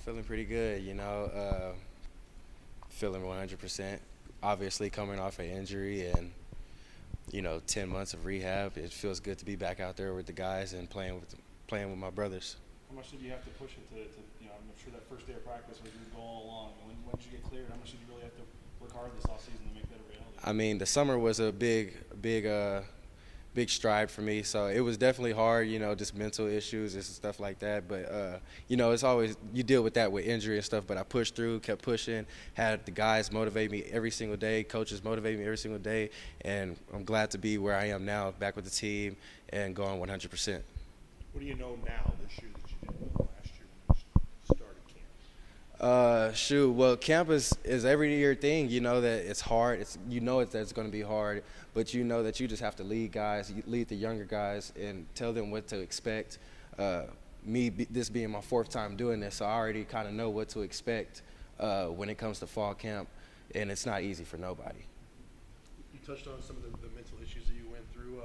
Feeling pretty good, feeling 100%. Obviously, coming off an injury and 10 months of rehab, it feels good to be back out there with the guys and playing with my brothers. How much did you have to push it I'm sure that first day of practice was your goal all along. When did you get cleared? How much did you really have to work hard this offseason to make that a reality? I mean, the summer was a big stride for me. So it was definitely hard, just mental issues and stuff like that. But, it's always, you deal with that with injury and stuff. But I pushed through, kept pushing, had the guys motivate me every single day, coaches motivate me every single day. And I'm glad to be where I am now, back with the team and going 100%. What do you know now this year that you didn't know last year when you started camp? Well, camp is every year thing. You know that it's hard. That it's going to be hard, but you know that you just have to lead guys, lead the younger guys, and tell them what to expect. This being my fourth time doing this, so I already kind of know what to expect when it comes to fall camp, and it's not easy for nobody. You touched on some of the mental issues that you went through.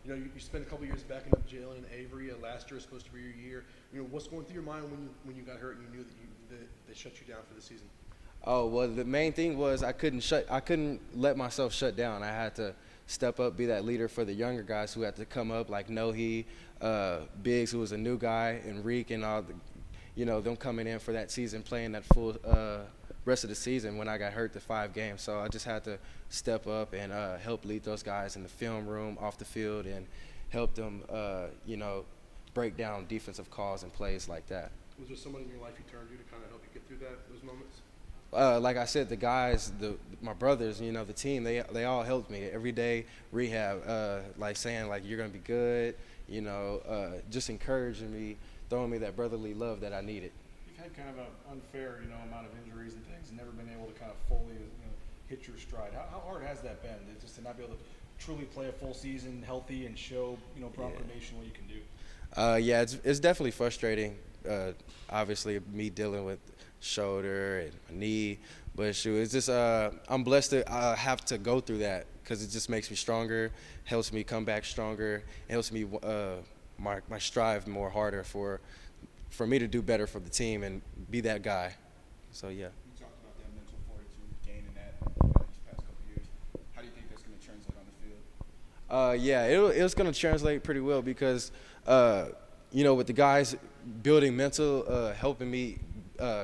You spent a couple years backing up Jalen Avery. Last year was supposed to be your year. What's going through your mind when you got hurt and you knew that they shut you down for the season? Oh, well, the main thing was I couldn't let myself shut down. I had to step up, be that leader for the younger guys who had to come up, like Nohe, Biggs, who was a new guy, and Reek, and all them coming in for that season, playing that full rest of the season when I got hurt the 5 games. So I just had to step up and help lead those guys in the film room, off the field, and help them, break down defensive calls and plays like that. Was there someone in your life you turned to kind of help you get through those moments? Like I said, the guys, my brothers, the team, they all helped me every day. Rehab, saying you're gonna be good, just encouraging me, throwing me that brotherly love that I needed. You've had kind of an unfair, amount of injuries and things, and never been able to kind of fully, hit your stride. How hard has that been? Just to not be able to truly play a full season healthy and show, Bronco Nation what you can do. Yeah, it's definitely frustrating. Obviously, me dealing with shoulder and my knee, but it's just I'm blessed to have to go through that because it just makes me stronger, helps me come back stronger, helps me my strive more harder for me to do better for the team and be that guy. So yeah. You talked about that mental fortitude, gaining that these past couple years. How do you think that's going to translate on the field? Yeah, it's going to translate pretty well because with the guys building mental, helping me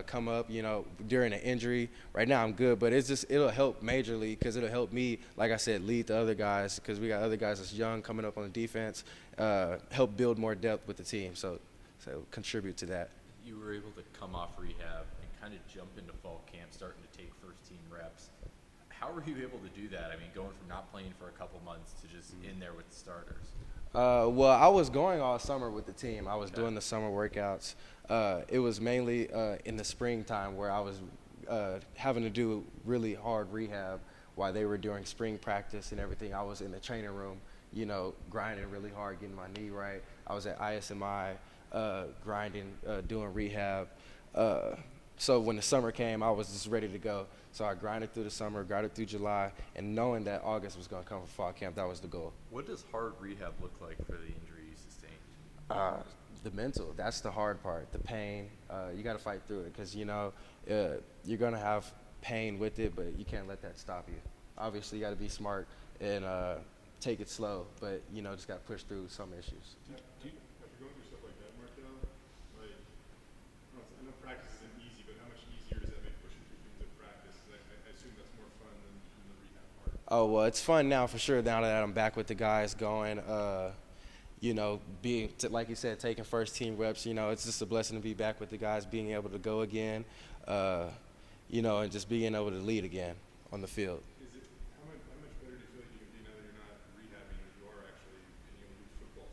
come up, during an injury. Right now I'm good, but it'll help majorly because it'll help me, like I said, lead the other guys because we got other guys that's young coming up on the defense, help build more depth with the team. So contribute to that. You were able to come off rehab and kind of jump into fall camp, starting to take first-team reps. How were you able to do that? I mean, going from not playing for a couple months to just in there with the starters. Well, I was going all summer with the team. I was doing the summer workouts. It was mainly in the springtime where I was having to do really hard rehab while they were doing spring practice and everything. I was in the training room, grinding really hard, getting my knee right. I was at ISMI grinding, doing rehab. So when the summer came, I was just ready to go. So I grinded through the summer, grinded through July, and knowing that August was going to come for fall camp, that was the goal. What does hard rehab look like for the injury you sustained? The mental, that's the hard part, the pain. You got to fight through it because, you're going to have pain with it, but you can't let that stop you. Obviously, you got to be smart and take it slow, but, just got to push through some issues. After going through stuff like that, Markel, I know practice isn't easy, but how much easier does that make pushing through things in practice? I assume that's more fun than the rehab part. Oh, well, it's fun now for sure, now that I'm back with the guys going, like you said, taking first team reps, it's just a blessing to be back with the guys, being able to go again, and just being able to lead again on the field. How much better do you feel like you can be now that you're not rehabbing and you are actually being able to do football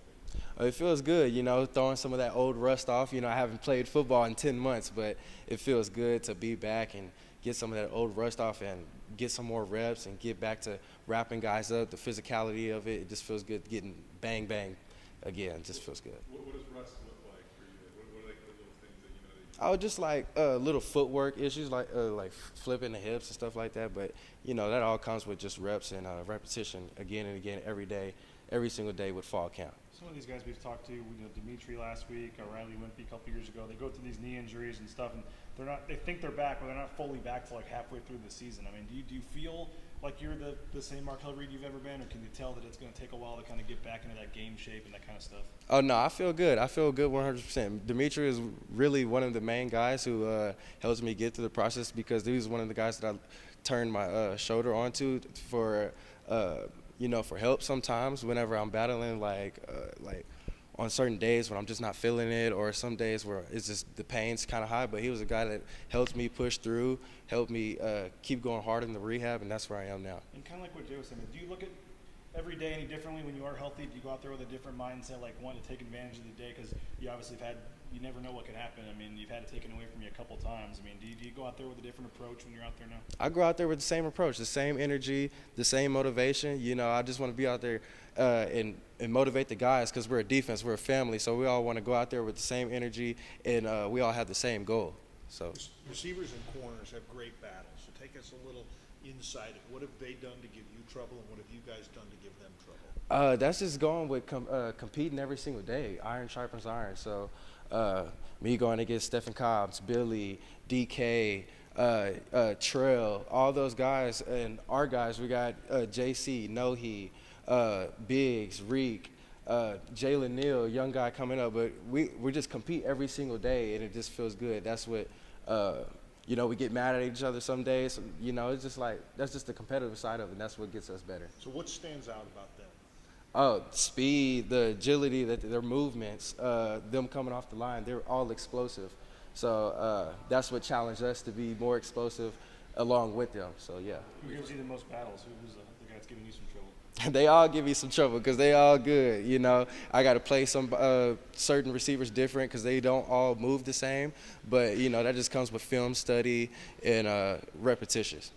things? It feels good, throwing some of that old rust off. I haven't played football in 10 months, but it feels good to be back and get some of that old rust off and get some more reps and get back to wrapping guys up, the physicality of it. It just feels good getting bang, bang again. It just feels good. What does rust look like for you? What are the little things that I would just little footwork issues, like flipping the hips and stuff like that. But, that all comes with just reps and repetition again and again every day, every single day with fall camp. Some of these guys we've talked to, Dimitri last week, Riley Wimpy a couple years ago, they go through these knee injuries and stuff, and they think they're back, but they're not fully back till like halfway through the season. I mean, do you feel like you're the same Markel Reed you've ever been, or can you tell that it's going to take a while to kind of get back into that game shape and that kind of stuff? Oh, no, I feel good. I feel good 100%. Dimitri is really one of the main guys who helps me get through the process, because he was one of the guys that I turned my shoulder onto for for help sometimes whenever I'm battling, like on certain days when I'm just not feeling it, or some days where it's just the pain's kind of high. But he was a guy that helped me push through, helped me keep going hard in the rehab, and that's where I am now. And kind of like what Jay was saying, do you look at every day any differently when you are healthy? Do you go out there with a different mindset, like wanting to take advantage of the day? Because you obviously you never know what could happen. I mean, you've had it taken away from you a couple times. I mean, do you go out there with a different approach when you're out there now? I go out there with the same approach, the same energy, the same motivation. I just want to be out there and motivate the guys, because we're a defense, we're a family, so we all want to go out there with the same energy, and we all have the same goal. So receivers and corners have great battles. So take us a little inside. What have they done to give you trouble, and what have you guys done to give them trouble? That's just going with competing every single day. Iron sharpens iron. So me going against Stephen Cobbs, Billy, DK, Trell, all those guys, and our guys, we got JC, Nohi, Biggs, Reek, Jalen Neal, young guy coming up. But we just compete every single day, and it just feels good. That's what we get mad at each other some days. It's just like, that's just the competitive side of it, and that's what gets us better. So what stands out about them? Oh, speed, the agility, their movements, them coming off the line, they're all explosive. So that's what challenged us to be more explosive along with them. So, yeah. Who gives you the most battles? Who's the guy that's giving you some trouble? They all give me some trouble, because they all good. I got to play some certain receivers different, because they don't all move the same. But, that just comes with film study and repetitions.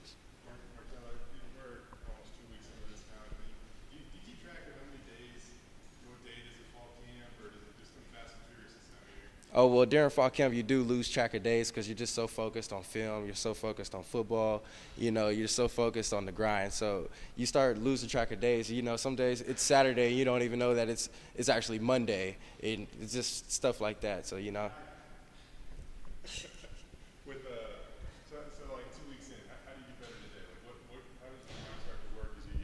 Markel, we're almost 2 weeks into this now. Do you keep track of how many days, what date is it, fall camp, or does it just come fast and furious this time of year? Oh, well, during fall camp, you do lose track of days, because you're just so focused on film. You're so focused on football. You're so focused on the grind. So you start losing track of days. Some days it's Saturday, and you don't even know that it's actually Monday. And it's just stuff like that. So, With so like 2 weeks in, how do you get better today? Like how does the mind start to work as you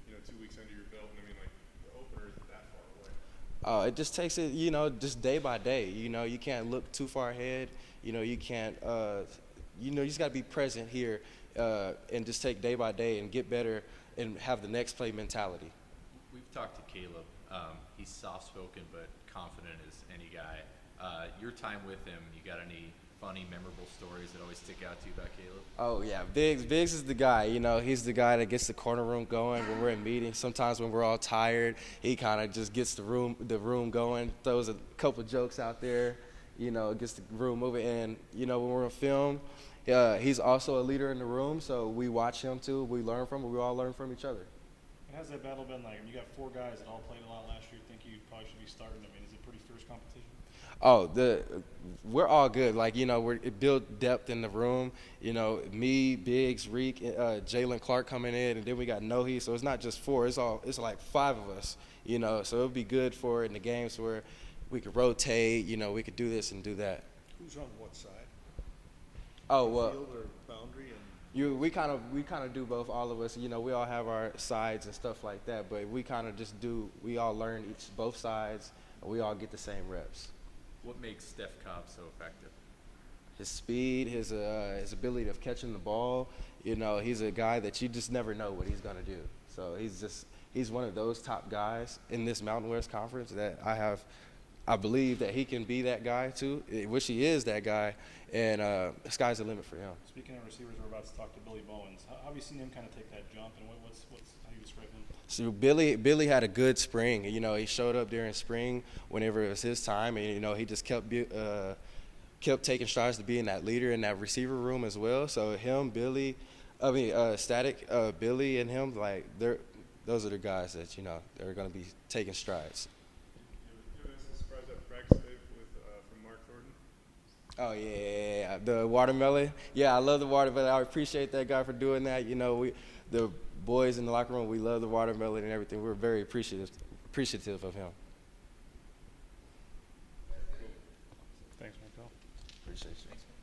get 2 weeks under your belt? And I mean, like, the opener isn't that far away. It just takes it, just day by day. You can't look too far ahead. You can't, you just got to be present here and just take day by day and get better and have the next play mentality. We've talked to Caleb. He's soft-spoken but confident as any guy. Your time with him, you got any funny, memorable stories that always stick out to you about Caleb? Oh, yeah. Biggs is the guy. He's the guy that gets the corner room going when we're in meetings. Sometimes when we're all tired, he kind of just gets the room going, throws a couple jokes out there, gets the room moving. And, when we're on film, he's also a leader in the room, so we watch him too. We learn from him. We all learn from each other. And how's that battle been like? I mean, you got 4 guys that all played a lot last year. Think you probably should be starting. I mean, is it pretty fierce competition? Oh, we're all good. Like, we're build depth in the room. Me, Biggs, Reek, Jalen Clark coming in, and then we got Nohi. So it's not just 4. It's like 5 of us. So it'll be good for in the games where we could rotate. We could do this and do that. Who's on what side? Oh, well, Field or boundary? we kind of do both. All of us. We all have our sides and stuff like that. But we kind of just do. We all learn both sides, and we all get the same reps. What makes Steph Cobb so effective? His speed, his ability of catching the ball. He's a guy that you just never know what he's going to do. So he's one of those top guys in this Mountain West Conference that I believe that he can be that guy too, which he is that guy, and the sky's the limit for him. Speaking of receivers, we're about to talk to Billy Bowens. How have you seen him kind of take that jump, and what's how do you describe him? So Billy had a good spring. He showed up during spring whenever it was his time, and he just kept taking strides to being that leader in that receiver room as well. So Billy, and him, like those are the guys that they're going to be taking strides. You ever been surprised at practice today from Mark Thornton? Oh yeah, the watermelon. Yeah, I love the watermelon. I appreciate that guy for doing that. The boys in the locker room, we love the watermelon and everything. We're very appreciative of him. Thanks, Markel. Appreciate you.